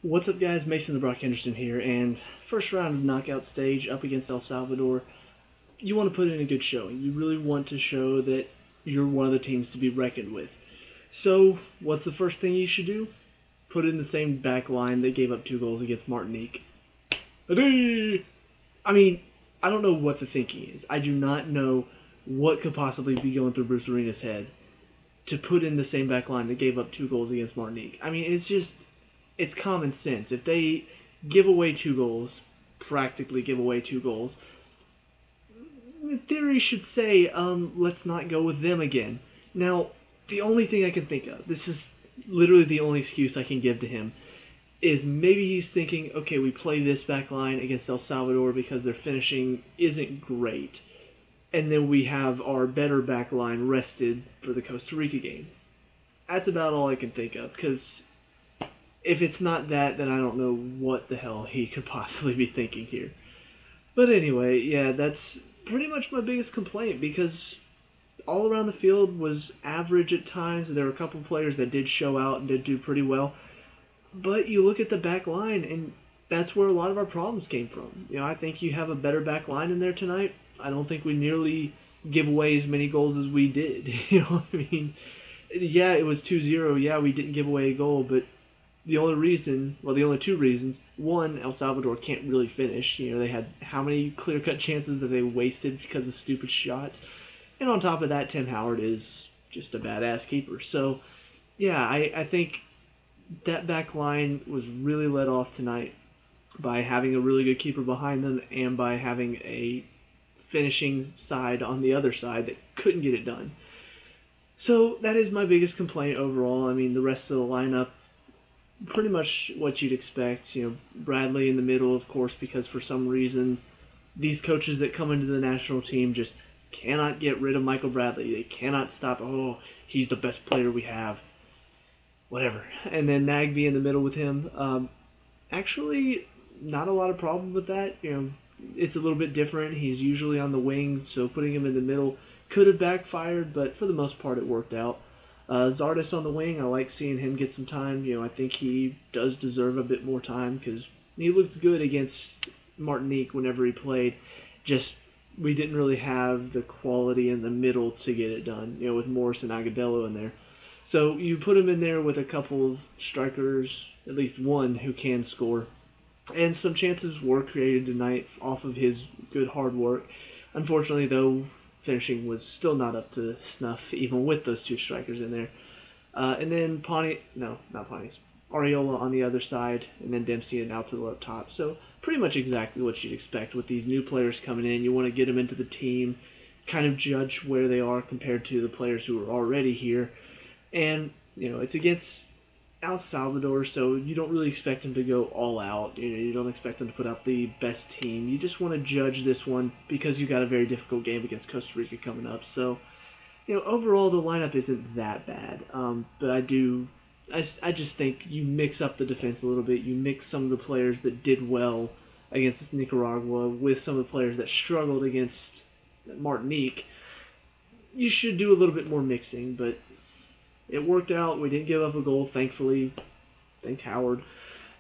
What's up, guys? Mason the Brock Henderson here, and first round of knockout stage up against El Salvador. You want to put in a good showing. You really want to show that you're one of the teams to be reckoned with. So, what's the first thing you should do? Put in the same back line that gave up 2 goals against Martinique. I mean, I don't know what the thinking is. I do not know what could possibly be going through Bruce Arena's head to put in the same back line that gave up 2 goals against Martinique. I mean, it's common sense. If they give away 2 goals, practically give away 2 goals, in theory should say, let's not go with them again. Now, the only thing I can think of, this is literally the only excuse I can give to him, is maybe he's thinking, okay, we play this back line against El Salvador because their finishing isn't great, and then we have our better back line rested for the Costa Rica game. That's about all I can think of, because if it's not that, then I don't know what the hell he could possibly be thinking here. But anyway, yeah, that's pretty much my biggest complaint, because all around the field was average at times. There were a couple of players that did show out and did do pretty well. But you look at the back line, and that's where a lot of our problems came from. I think you have a better back line in there tonight. I don't think we nearly give away as many goals as we did. I mean, yeah, it was 2-0. Yeah, we didn't give away a goal, but the only two reasons. One, El Salvador can't really finish. They had how many clear-cut chances that they wasted because of stupid shots. And on top of that, Tim Howard is just a badass keeper. So, yeah, I think that back line was really let off tonight by having a really good keeper behind them and by having a finishing side on the other side that couldn't get it done. So that is my biggest complaint overall. I mean, the rest of the lineup, pretty much what you'd expect. Bradley in the middle, of course, because for some reason these coaches that come into the national team just cannot get rid of Michael Bradley. They cannot stop, he's the best player we have. Whatever. And then Nagby in the middle with him. Actually, not a lot of problem with that. It's a little bit different. He's usually on the wing, so putting him in the middle could have backfired, but for the most part it worked out. Zardes on the wing, I like seeing him get some time. I think he does deserve a bit more time because he looked good against Martinique whenever he played. Just we didn't really have the quality in the middle to get it done, with Morris and Agudelo in there. So you put him in there with a couple of strikers, at least one who can score. And some chances were created tonight off of his good hard work. Unfortunately, though, finishing was still not up to snuff, even with those two strikers in there. And then Areola on the other side, and then Dempsey and Altidore up top. So pretty much exactly what you'd expect with these new players coming in. You want to get them into the team, kind of judge where they are compared to the players who are already here. And, it's against El Salvador, so you don't really expect them to go all out. You don't expect them to put out the best team. You just want to judge this one because you got a very difficult game against Costa Rica coming up. So, overall the lineup isn't that bad. But I just think you mix up the defense a little bit. You mix some of the players that did well against Nicaragua with some of the players that struggled against Martinique. You should do a little bit more mixing, but it worked out. We didn't give up a goal, thankfully. Thank Howard.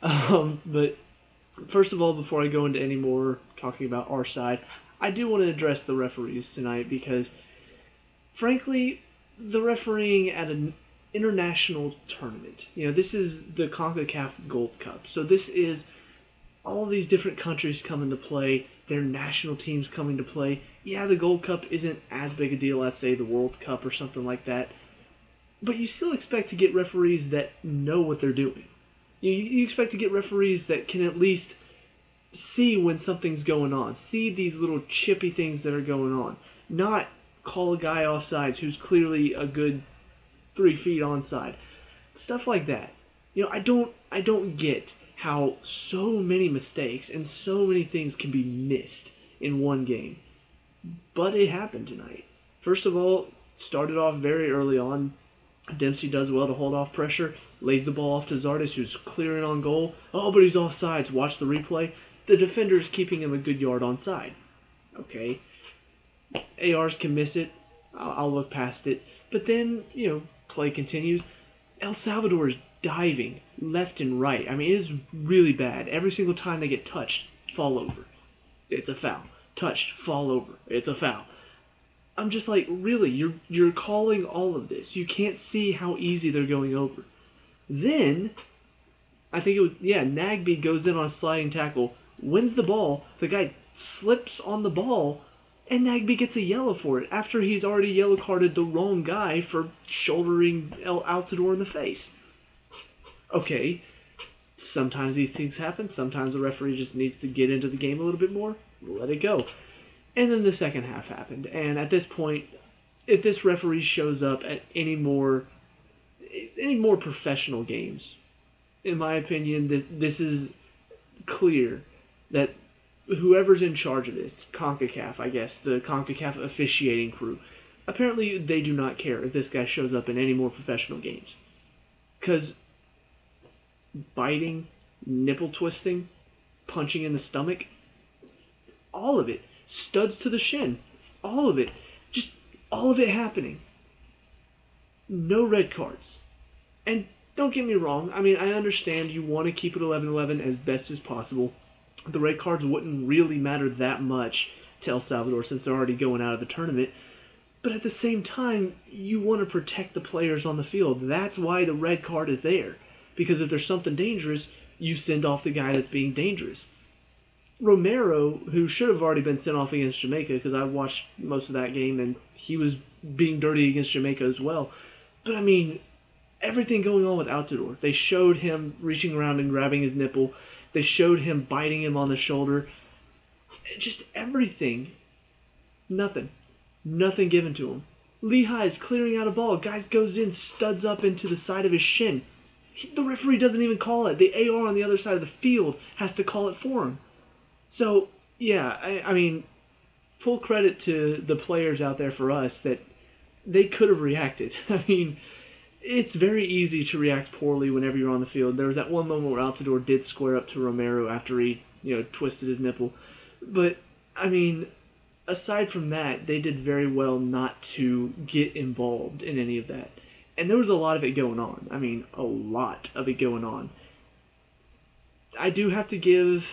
But first of all, before I go into any more talking about our side, I do want to address the referees tonight because, frankly, the refereeing at an international tournament, this is the CONCACAF Gold Cup. So this is all these different countries coming to play, their national teams coming to play. Yeah, the Gold Cup isn't as big a deal as, say, the World Cup or something like that. But you still expect to get referees that know what they're doing. You expect to get referees that can at least see when something's going on, see these little chippy things that are going on, not call a guy offsides who's clearly a good 3 feet onside, stuff like that. I don't get how so many mistakes and so many things can be missed in one game, but it happened tonight. First of all, started off very early on. Dempsey does well to hold off pressure, lays the ball off to Zardes, who's clearing on goal. Oh, but he's offsides. Watch the replay. The defender's keeping him a good yard onside. Okay. ARs can miss it. I'll look past it. But then, play continues. El Salvador is diving left and right. I mean, it is really bad. Every single time they get touched, fall over. It's a foul. Touched, fall over. It's a foul. I'm just like, really, you're calling all of this. You can't see how easy they're going over. Then, I think it was, yeah, Nagby goes in on a sliding tackle, wins the ball, the guy slips on the ball, and Nagby gets a yellow for it after he's already yellow carded the wrong guy for shouldering El Altador in the face. Okay, sometimes these things happen. Sometimes the referee just needs to get into the game a little bit more. Let it go. And then the second half happened. And at this point, if this referee shows up at any more professional games, in my opinion, this is clear that whoever's in charge of this, CONCACAF, I guess, the CONCACAF officiating crew, apparently they do not care if this guy shows up in any more professional games. Because biting, nipple twisting, punching in the stomach, all of it, studs to the shin, all of it, just all of it happening. No red cards. And don't get me wrong, I mean, I understand you want to keep it 11-11 as best as possible. The red cards wouldn't really matter that much to El Salvador since they're already going out of the tournament. But at the same time, you want to protect the players on the field. That's why the red card is there. Because if there's something dangerous, you send off the guy that's being dangerous. Romero, who should have already been sent off against Jamaica, because I watched most of that game, and he was being dirty against Jamaica as well. But I mean, everything going on with Altidore. They showed him reaching around and grabbing his nipple. They showed him biting him on the shoulder. Just everything. Nothing. Nothing given to him. Lehigh is clearing out a ball. Guy goes in, studs up into the side of his shin. The referee doesn't even call it. The AR on the other side of the field has to call it for him. So, yeah, I mean, full credit to the players out there for us that they could have reacted. I mean, it's very easy to react poorly whenever you're on the field. There was that one moment where Altidore did square up to Romero after he, twisted his nipple. But, I mean, aside from that, they did very well not to get involved in any of that. And there was a lot of it going on. I mean, a lot of it going on. I do have to give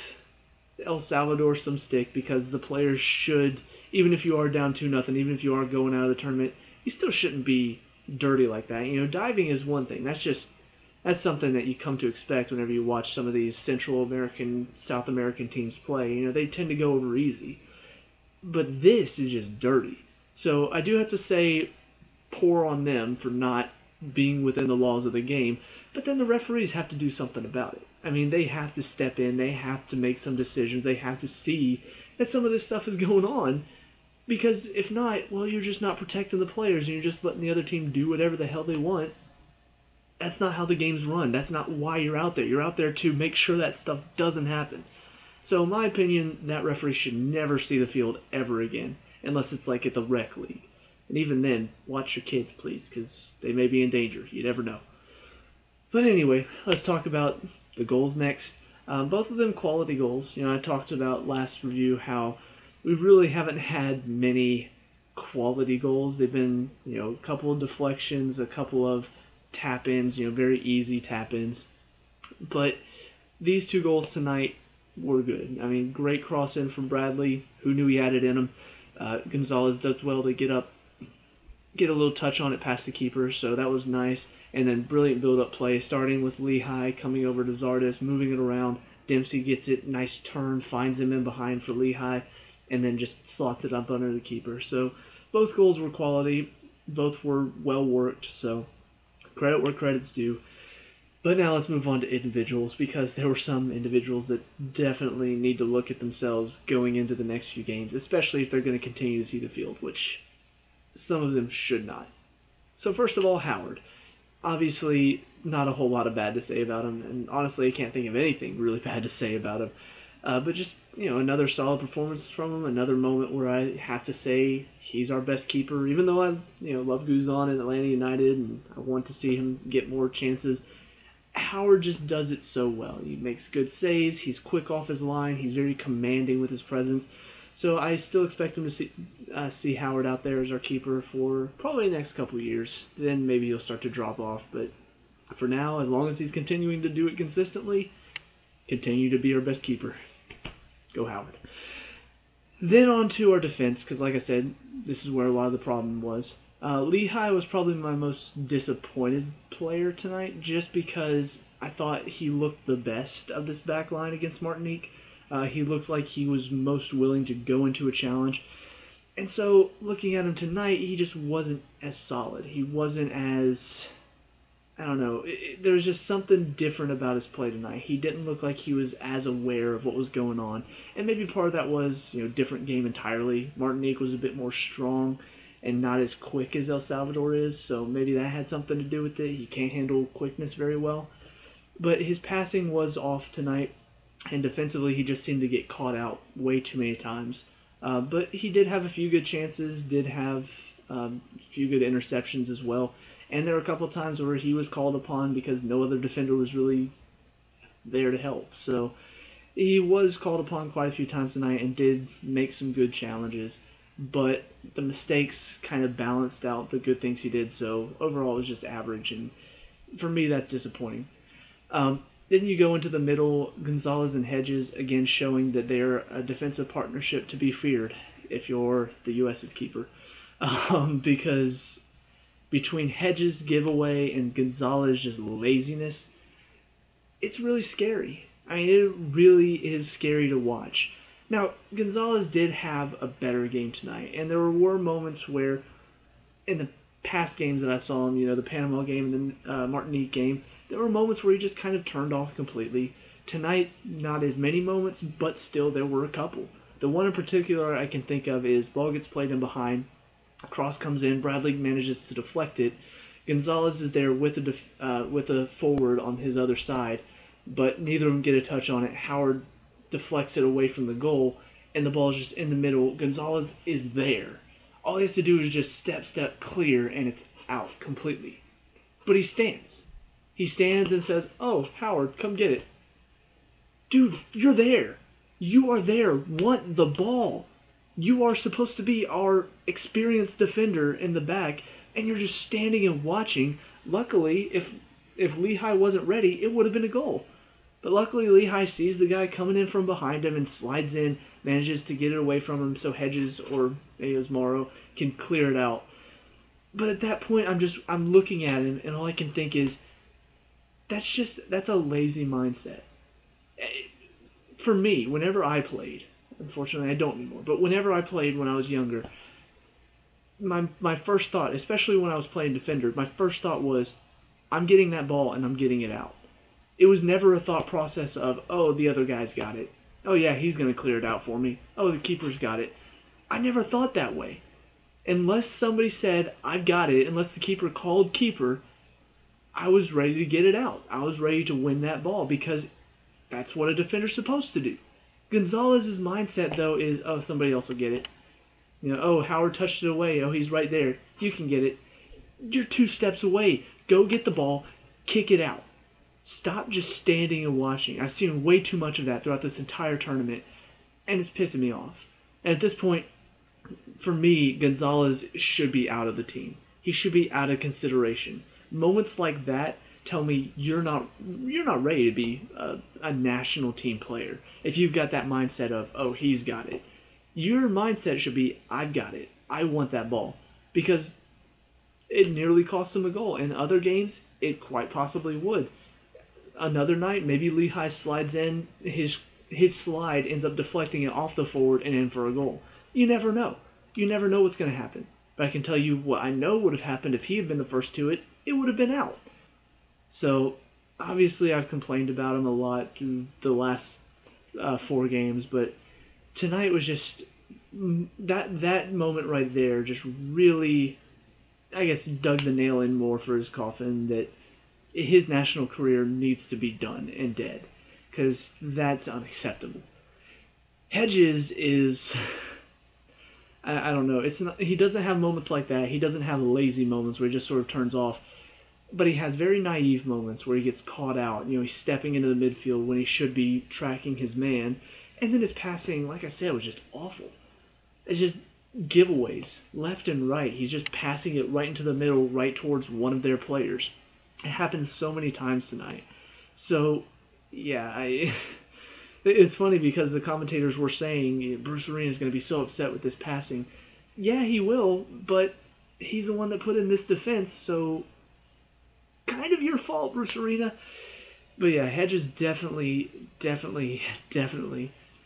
El Salvador some stick because the players should, even if you are down 2-0, even if you are going out of the tournament, you still shouldn't be dirty like that. Diving is one thing. That's something that you come to expect whenever you watch some of these Central American, South American teams play. They tend to go over easy. But this is just dirty. So I do have to say poor on them for not being within the laws of the game. But then the referees have to do something about it. I mean, they have to step in. They have to make some decisions. They have to see that some of this stuff is going on. Because if not, well, you're just not protecting the players and you're just letting the other team do whatever the hell they want. That's not how the game's run. That's not why you're out there. You're out there to make sure that stuff doesn't happen. So in my opinion, that referee should never see the field ever again. Unless it's like at the rec league. And even then, watch your kids, please, because they may be in danger. You never know. But anyway, let's talk about the goals next. Both of them quality goals. I talked about last review how we really haven't had many quality goals. They've been, a couple of deflections, a couple of tap-ins, very easy tap-ins. But these two goals tonight were good. I mean, great cross-in from Bradley. Who knew he had it in him? Gonzalez does well to get a little touch on it past the keeper, so that was nice. And then brilliant build-up play, starting with Lehigh, coming over to Zardes, moving it around. Dempsey gets it, nice turn, finds him in behind for Lehigh, and then just slots it up under the keeper. So both goals were quality, both were well worked, so credit where credit's due. But now let's move on to individuals, because there were some individuals that definitely need to look at themselves going into the next few games, especially if they're going to continue to see the field, which some of them should not. So first of all, Howard. Obviously, not a whole lot of bad to say about him, and honestly, I can't think of anything really bad to say about him. But just, another solid performance from him, another moment where I have to say he's our best keeper, even though I, love Guzan in Atlanta United, and I want to see him get more chances. Howard just does it so well. He makes good saves, he's quick off his line, he's very commanding with his presence. So I still expect him to see Howard out there as our keeper for probably the next couple of years. Then maybe he'll start to drop off, but For now, as long as he's continuing to do it consistently, continue to be our best keeper. Go Howard. Then on to our defense, because like I said, this is where a lot of the problem was. Lehigh was probably my most disappointed player tonight, just because I thought he looked the best of this back line against Martinique. He looked like he was most willing to go into a challenge. And so, looking at him tonight, he just wasn't as solid. He wasn't as... I don't know. There was just something different about his play tonight. He didn't look like he was as aware of what was going on. And maybe part of that was, different game entirely. Martinique was a bit more strong and not as quick as El Salvador is, so maybe that had something to do with it. He can't handle quickness very well. But his passing was off tonight, and defensively he just seemed to get caught out way too many times. But he did have a few good chances, did have a few good interceptions as well. And there were a couple of times where he was called upon because no other defender was really there to help. So he was called upon quite a few times tonight and did make some good challenges. But the mistakes kind of balanced out the good things he did. So overall it was just average. And for me, that's disappointing. Then you go into the middle, Gonzalez and Hedges, again showing that they're a defensive partnership to be feared if you're the U.S.'s keeper. Because between Hedges' giveaway and Gonzalez' just laziness, it's really scary. I mean, it really is scary to watch. Now, Gonzalez did have a better game tonight, and there were moments where, in the past games that I saw him, the Panama game and the Martinique game, there were moments where he just kind of turned off completely. Tonight, not as many moments, but still there were a couple. The one in particular I can think of is ball gets played in behind, cross comes in, Bradley manages to deflect it. Gonzalez is there with a forward on his other side, but neither of them get a touch on it. Howard deflects it away from the goal, and the ball is just in the middle. Gonzalez is there. All he has to do is just step clear, and it's out completely. But he stands. He stands and says, "Oh, Howard, come get it." Dude, you're there. You are there. Want the ball. You are supposed to be our experienced defender in the back, and you're just standing and watching. Luckily, if Lehigh wasn't ready, it would have been a goal. But luckily, Lehigh sees the guy coming in from behind him and slides in, manages to get it away from him so Hedges, or maybe it was Morrow, can clear it out. But at that point, I'm looking at him, and all I can think is, that's a lazy mindset. For me, whenever I played, unfortunately, I don't anymore. But whenever I played when I was younger, my first thought, especially when I was playing defender, my first thought was, I'm getting that ball and I'm getting it out. It was never a thought process of, oh, the other guy's got it. Oh, yeah, he's going to clear it out for me. Oh, the keeper's got it. I never thought that way. Unless somebody said, I've got it, unless the keeper called keeper, I was ready to get it out. I was ready to win that ball because that's what a defender's supposed to do. Gonzalez's mindset, though, is, oh, somebody else will get it. Oh, Howard touched it away. Oh, he's right there. You can get it. You're 2 steps away. Go get the ball. Kick it out. Stop just standing and watching. I've seen way too much of that throughout this entire tournament, and it's pissing me off. And at this point, for me, Gonzalez should be out of the team. He should be out of consideration. Moments like that tell me you're not ready to be a national team player. If you've got that mindset of, oh, he's got it. Your mindset should be, I've got it. I want that ball. Because it nearly cost him a goal. In other games, it quite possibly would. Another night, maybe Lehigh slides in, his slide ends up deflecting it off the forward and in for a goal. You never know. You never know what's going to happen. But I can tell you what I know would have happened if he had been the first to it. It would have been out. So, obviously I've complained about him a lot through the last 4 games, but tonight was just, that moment right there just really, I guess, dug the nail in more for his coffin that his national career needs to be done and dead, because that's unacceptable. Hedges is, I don't know, he doesn't have moments like that. He doesn't have lazy moments where he just sort of turns off. But he has very naive moments where he gets caught out. He's stepping into the midfield when he should be tracking his man. And then his passing, like I said, was just awful. It's just giveaways, left and right. He's just passing it right into the middle, right towards one of their players. It happened so many times tonight. So, yeah, it's funny because the commentators were saying Bruce Arena is going to be so upset with this passing. Yeah, he will, but he's the one that put in this defense, so kind of your fault, Bruce Arena. But yeah, Hedges definitely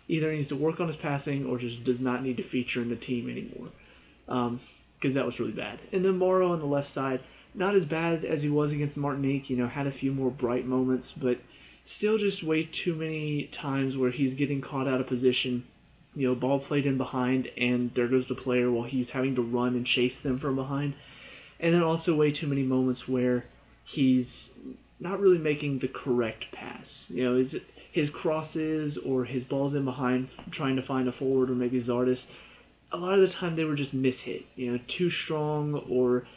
either needs to work on his passing or just does not need to feature in the team anymore. Because that was really bad. And then Morrow on the left side, not as bad as he was against Martinique. Had a few more bright moments, but still just way too many times where he's getting caught out of position. Ball played in behind, and there goes the player while he's having to run and chase them from behind. And then also way too many moments where he's not really making the correct pass. His crosses or his balls in behind trying to find a forward or maybe Zardes. A lot of the time they were just mishit. Too strong or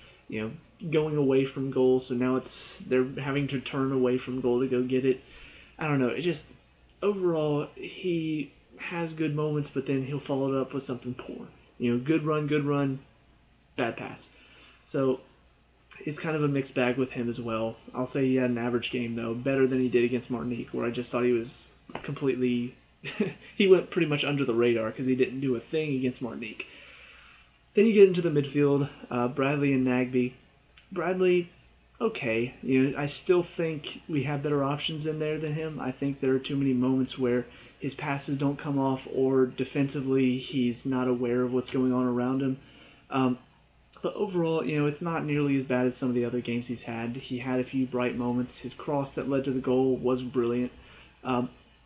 going away from goal. So now they're having to turn away from goal to go get it. I don't know. It just overall he has good moments, but then he'll follow it up with something poor. Good run, bad pass. So it's kind of a mixed bag with him as well. I'll say he had an average game, though, better than he did against Martinique, where I just thought he was completely... he went pretty much under the radar because he didn't do a thing against Martinique. Then you get into the midfield, Bradley and Nagbe. Bradley, okay. I still think we have better options in there than him. I think there are too many moments where his passes don't come off or defensively he's not aware of what's going on around him. But overall, it's not nearly as bad as some of the other games he's had. He had a few bright moments. His cross that led to the goal was brilliant.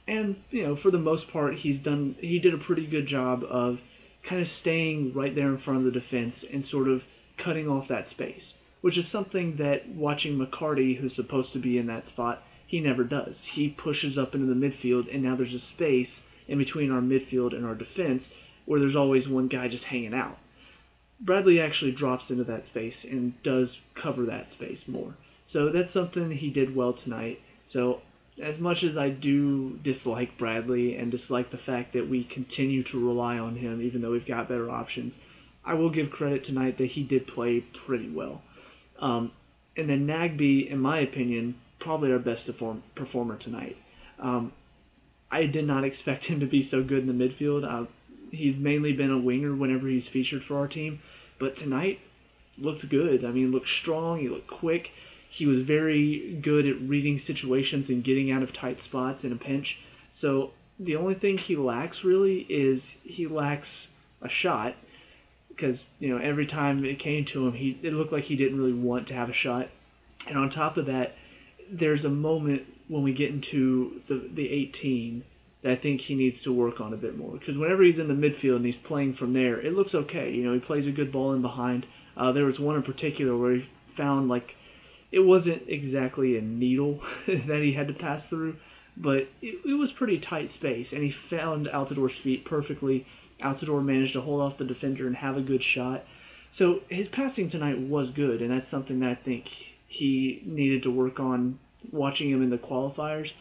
And, for the most part, he did a pretty good job of kind of staying right there in front of the defense and sort of cutting off that space, which is something that watching McCarty, who's supposed to be in that spot, he never does. He pushes up into the midfield, and now there's a space in between our midfield and our defense where there's always one guy just hanging out. Bradley actually drops into that space and does cover that space more. So that's something he did well tonight. So as much as I do dislike Bradley and dislike the fact that we continue to rely on him even though we've got better options, I will give credit tonight that he did play pretty well. And then Nagbe, in my opinion, probably our best performer tonight. I did not expect him to be so good in the midfield. He's mainly been a winger whenever he's featured for our team, but tonight looked good. I mean, looked strong, he looked quick. He was very good at reading situations and getting out of tight spots in a pinch. So the only thing he lacks really is he lacks a shot because, every time it came to him, it looked like he didn't really want to have a shot. And on top of that, there's a moment when we get into the 18 that I think he needs to work on a bit more. Because whenever he's in the midfield and he's playing from there, it looks okay. He plays a good ball in behind. There was one in particular where he found, it wasn't exactly a needle that he had to pass through, but it was pretty tight space, and he found Altidor's feet perfectly. Altidor managed to hold off the defender and have a good shot. So his passing tonight was good, and that's something that I think he needed to work on watching him in the qualifiers.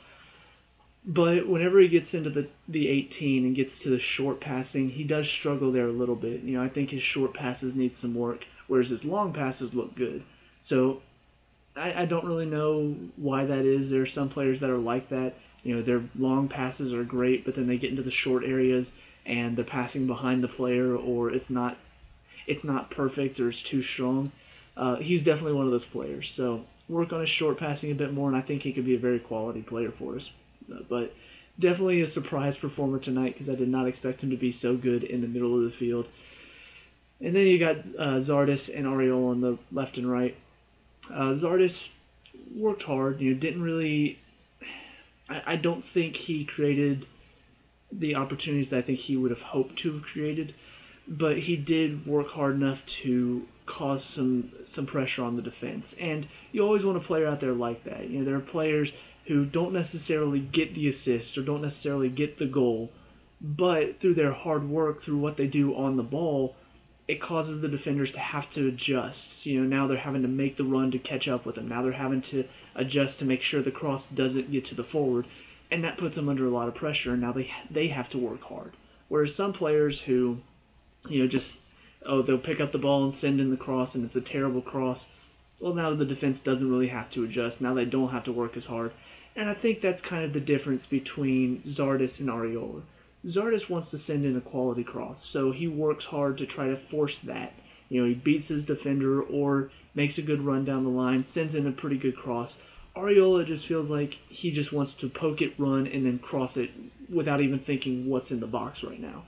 But whenever he gets into the 18 and gets to the short passing, he does struggle there a little bit. I think his short passes need some work, whereas his long passes look good. So I don't really know why that is. There are some players that are like that. Their long passes are great, but then they get into the short areas and they're passing behind the player, or it's not perfect or it's too strong. He's definitely one of those players. So work on his short passing a bit more, and I think he could be a very quality player for us. But definitely a surprise performer tonight because I did not expect him to be so good in the middle of the field. And then you got Zardes and Ariel on the left and right. Zardes worked hard. Didn't really. I don't think he created the opportunities that I think he would have hoped to have created, but he did work hard enough to cause some pressure on the defense. And you always want a player out there like that. There are players who don't necessarily get the assist or don't necessarily get the goal, but through their hard work, through what they do on the ball, it causes the defenders to have to adjust. Now they're having to make the run to catch up with them. Now they're having to adjust to make sure the cross doesn't get to the forward, and that puts them under a lot of pressure, and now they have to work hard. Whereas some players who, they'll pick up the ball and send in the cross, and it's a terrible cross, Well, now the defense doesn't really have to adjust. Now they don't have to work as hard. And I think that's kind of the difference between Zardes and Ariola. Zardes wants to send in a quality cross, so he works hard to try to force that. He beats his defender or makes a good run down the line, sends in a pretty good cross. Ariola just feels like he just wants to poke it, run, and then cross it without even thinking what's in the box right now.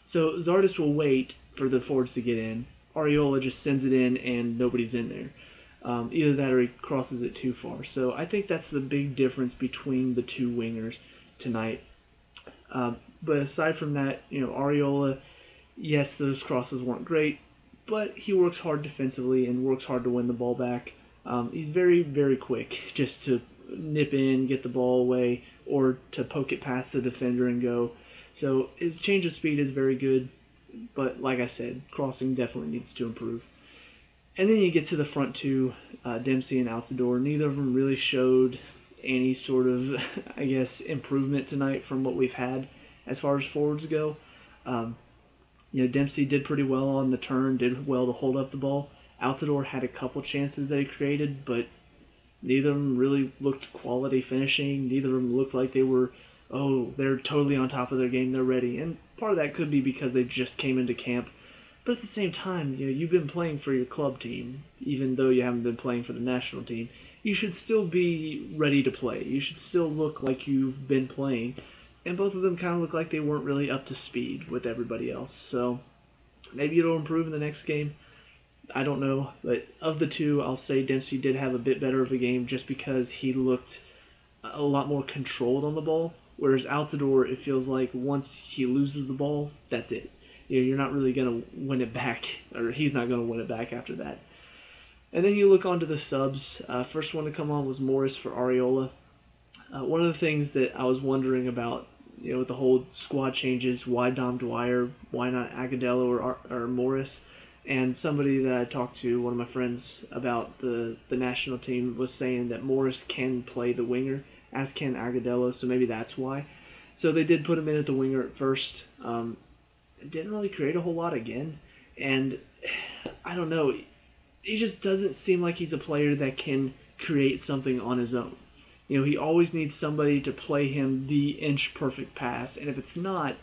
So Zardes will wait for the forwards to get in. Ariola just sends it in and nobody's in there. Either that or he crosses it too far. So I think that's the big difference between the two wingers tonight. But aside from that, Ariola, yes, those crosses weren't great, but he works hard defensively and works hard to win the ball back. He's very, very quick just to nip in, get the ball away, or to poke it past the defender and go. So his change of speed is very good, but like I said, crossing definitely needs to improve. And then you get to the front two, Dempsey and Altidore. Neither of them really showed any sort of, I guess, improvement tonight from what we've had as far as forwards go. Dempsey did pretty well on the turn, did well to hold up the ball. Altidore had a couple chances that he created, but neither of them really looked quality finishing. Neither of them looked like they're totally on top of their game, they're ready. And part of that could be because they just came into camp. But at the same time, you've been playing for your club team, even though you haven't been playing for the national team. You should still be ready to play. You should still look like you've been playing. And both of them kind of look like they weren't really up to speed with everybody else. So maybe it'll improve in the next game. I don't know. But of the two, I'll say Dempsey did have a bit better of a game just because he looked a lot more controlled on the ball. Whereas Altidore, it feels like once he loses the ball, that's it. You're not really going to win it back, or he's not going to win it back after that. And then you look onto the subs. First one to come on was Morris for Ariola. One of the things that I was wondering about, with the whole squad changes, why Dom Dwyer, why not Agudelo or Morris? And somebody that I talked to, one of my friends about the national team, was saying that Morris can play the winger, as can Agudelo, so maybe that's why. So they did put him in at the winger at first. Didn't really create a whole lot again, and I don't know, he just doesn't seem like he's a player that can create something on his own. He always needs somebody to play him the inch perfect pass, and if it's not,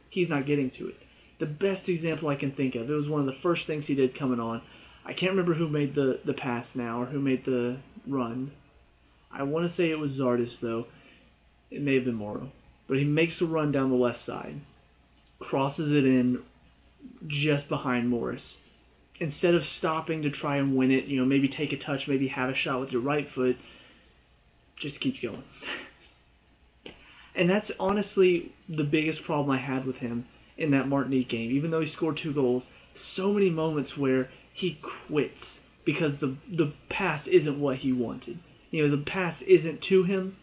he's not getting to it. The best example I can think of, it was one of the first things he did coming on. I can't remember who made the pass now, or who made the run. I want to say it was Zardes, though. It may have been Morrow. But he makes a run down the left side, crosses it in just behind Morris. Instead of stopping to try and win it, maybe take a touch, maybe have a shot with your right foot, just keeps going. And that's honestly the biggest problem I had with him in that Martinique game. Even though he scored 2 goals, so many moments where he quits because the pass isn't what he wanted. The pass isn't to him.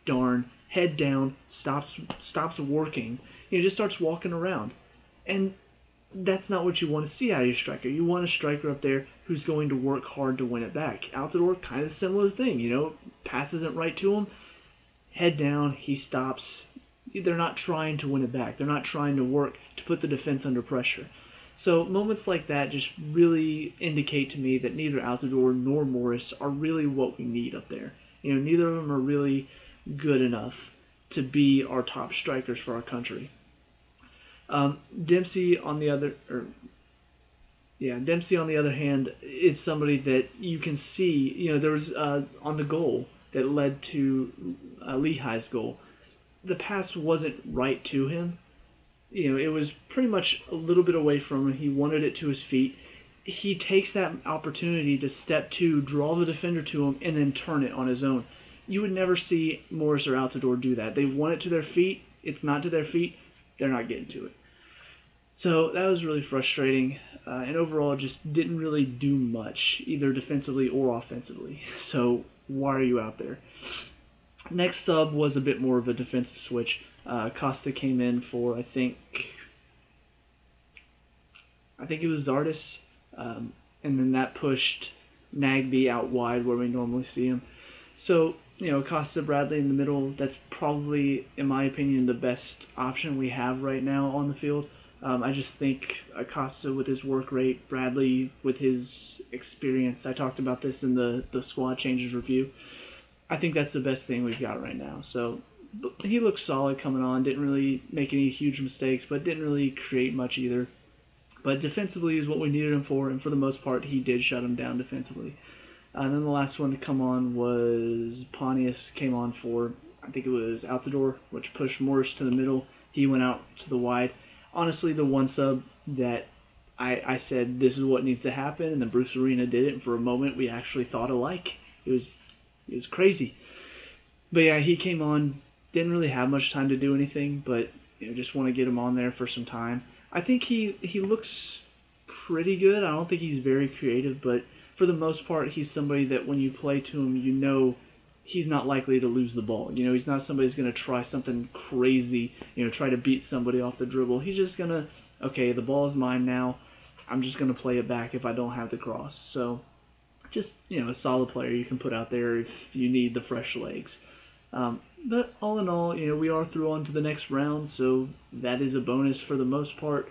Darn, head down, stops working. Just starts walking around. And that's not what you want to see out of your striker. You want a striker up there who's going to work hard to win it back. Altidore, kind of similar thing. Pass isn't right to him. Head down, he stops. They're not trying to win it back. They're not trying to work to put the defense under pressure. So moments like that just really indicate to me that neither Altidore nor Morris are really what we need up there. Neither of them are really good enough to be our top strikers for our country. Dempsey on the other hand is somebody that you can see. There was on the goal that led to Lehigh's goal. The pass wasn't right to him. It was pretty much a little bit away from him. He wanted it to his feet. He takes that opportunity to step to, draw the defender to him, and then turn it on his own. You would never see Morris or Altidore do that. They want it to their feet. It's not to their feet. They're not getting to it. So that was really frustrating, and overall just didn't really do much, either defensively or offensively. So why are you out there? Next sub was a bit more of a defensive switch. Costa came in for, I think it was Zardes, and then that pushed Nagby out wide where we normally see him. So, Costa Bradley in the middle, that's probably, in my opinion, the best option we have right now on the field. I just think Acosta with his work rate, Bradley with his experience. I talked about this in the squad changes review. I think that's the best thing we've got right now. So he looked solid coming on. Didn't really make any huge mistakes, but didn't really create much either. But defensively is what we needed him for, and for the most part, he did shut him down defensively. And then the last one to come on was Pontius came on for, I think it was Altidore, which pushed Morris to the middle. He went out to the wide. Honestly, the one sub that I said this is what needs to happen, and then Bruce Arena did it, and for a moment we actually thought alike. It was crazy. But yeah, he came on, didn't really have much time to do anything, but just want to get him on there for some time. I think he looks pretty good. I don't think he's very creative, but for the most part, he's somebody that when you play to him, he's not likely to lose the ball. He's not somebody who's going to try something crazy, try to beat somebody off the dribble. He's just going to, okay, the ball is mine now. I'm just going to play it back if I don't have the cross. So just, a solid player you can put out there if you need the fresh legs. But all in all, we are through on to the next round, so that is a bonus for the most part.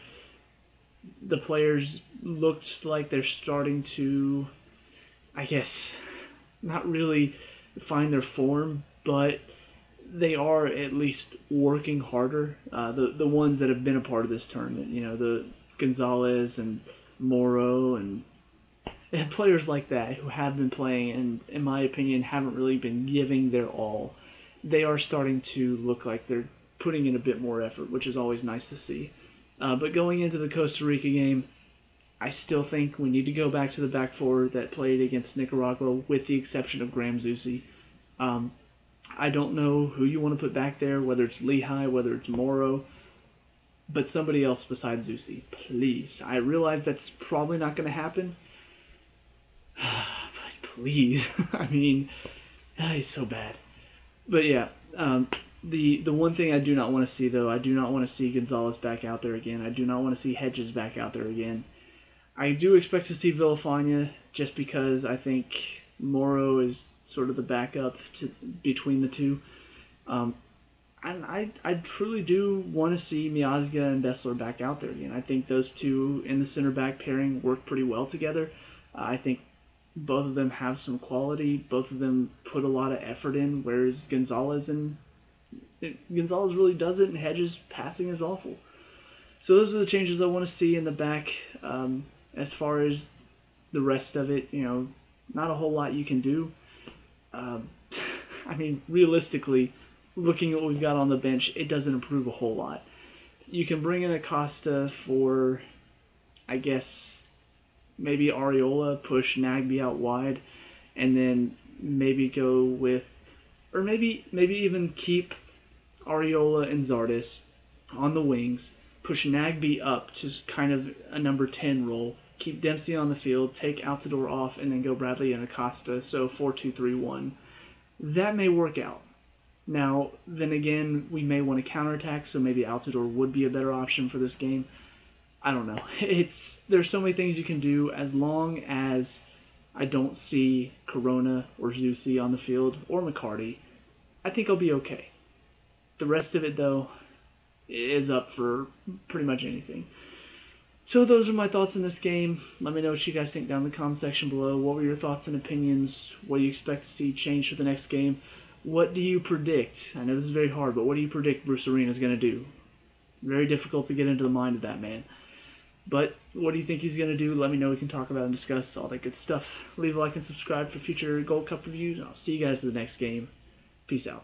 The players looked like they're starting to, I guess, not really find their form, but they are at least working harder. The ones that have been a part of this tournament, the Gonzalez and Moro and players like that who have been playing and, in my opinion, haven't really been giving their all. They are starting to look like they're putting in a bit more effort, which is always nice to see. But going into the Costa Rica game, I still think we need to go back to the back four that played against Nicaragua, with the exception of Graham Zusi. I don't know who you want to put back there, whether it's Lehigh, whether it's Moro, but somebody else besides Zusi, please. I realize that's probably not going to happen, but please. I mean, he's so bad. But yeah, the one thing I do not want to see, though, I do not want to see Gonzalez back out there again. I do not want to see Hedges back out there again. I do expect to see Villafana, just because I think Moro is sort of the backup between the two. And I truly do want to see Miazga and Bessler back out there again. I think those two in the center back pairing work pretty well together. I think both of them have some quality. Both of them put a lot of effort in, whereas Gonzalez really doesn't, and Hedges' passing is awful. So those are the changes I want to see in the back. As far as the rest of it, not a whole lot you can do. I mean, realistically, looking at what we've got on the bench, it doesn't improve a whole lot. You can bring in Acosta for, I guess, maybe Areola, push Nagby out wide, and then maybe go with, or maybe even keep Areola and Zardes on the wings, push Nagby up to kind of a number 10 role, keep Dempsey on the field, take Altidore off, and then go Bradley and Acosta, so 4-2-3-1. That may work out. Now, then again, we may want to counterattack, so maybe Altidore would be a better option for this game. I don't know. There's so many things you can do as long as I don't see Corona or Zusi on the field, or McCarty. I think I'll be okay. The rest of it, though, is up for pretty much anything. So those are my thoughts on this game. Let me know what you guys think down in the comment section below. What were your thoughts and opinions? What do you expect to see change for the next game? What do you predict? I know this is very hard, but what do you predict Bruce Arena is going to do? Very difficult to get into the mind of that man. But what do you think he's going to do? Let me know. We can talk about and discuss all that good stuff. Leave a like and subscribe for future Gold Cup reviews. I'll see you guys in the next game. Peace out.